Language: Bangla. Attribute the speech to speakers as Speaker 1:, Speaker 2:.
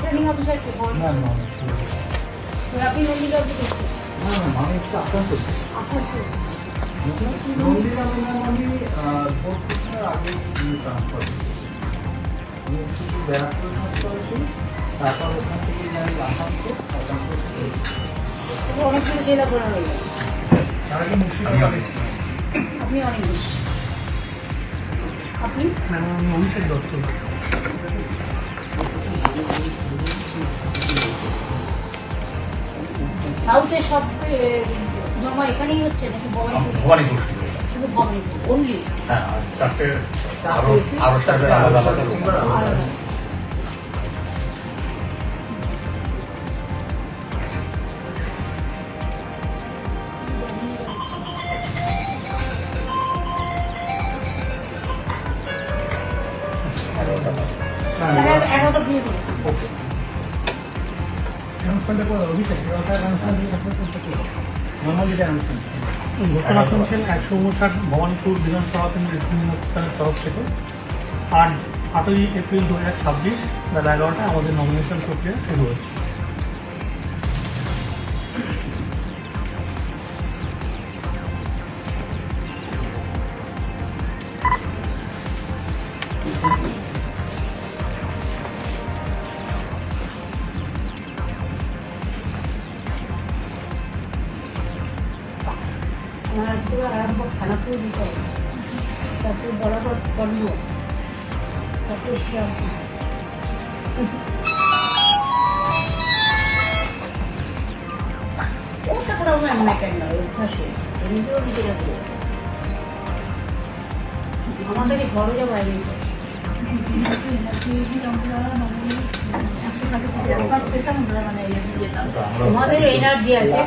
Speaker 1: ট্রেনিং অফিসার কি বল
Speaker 2: না না
Speaker 1: আপনি নন্দিকা অফিস করছেন
Speaker 2: না না আমি একটু আপনার করছি
Speaker 1: আপনার কি
Speaker 2: নন্দীরা ম্যাম আমি বোর্ড কিছুদিন আগে ট্রান্সফার আমি শুধু ব্যারাকপুর ট্রান্সফার হয়েছি তারপর ওখান থেকে আমি আসামকে
Speaker 1: অনেকগুলো জেলা করা হয়ে গেল
Speaker 2: তার আগে মুর্শিদাবাদ
Speaker 1: আপনি অনেক বেশি আপনি
Speaker 2: আমি অভিষেক দত্ত
Speaker 1: সাউথে সব জমা এখানেই হচ্ছে নাকি
Speaker 3: ভবানীপুর
Speaker 1: শুধু ভবানীপুর অনলি
Speaker 3: হ্যাঁ আর চারটে আরো সাহেবের আলাদা আলাদা room আছে।
Speaker 1: এগারোটা দিয়ে দিন
Speaker 2: অ্যানাউন্সমেন্টের পর অভিষেক ঘোষণা শুনছেন 159 ভবানীপুর বিধানসভা কেন্দ্রের স্থানের তরফ থেকে আজ 8ই এপ্রিল 2026 বেলা 11টায় আমাদের নমিনেশন প্রক্রিয়া শুরু হয়েছে।
Speaker 1: আমার আজকে আরম্ভ খানা করে দিতে হবে তারপরে বরাবর করবো তারপরে শিয়াম ওটা করা আমার এমন কেন নয় অভ্যাসে নিজেও নিজের আছে আমাদের ঘরে যা বাইরে তোমাদের এনার্জি আছে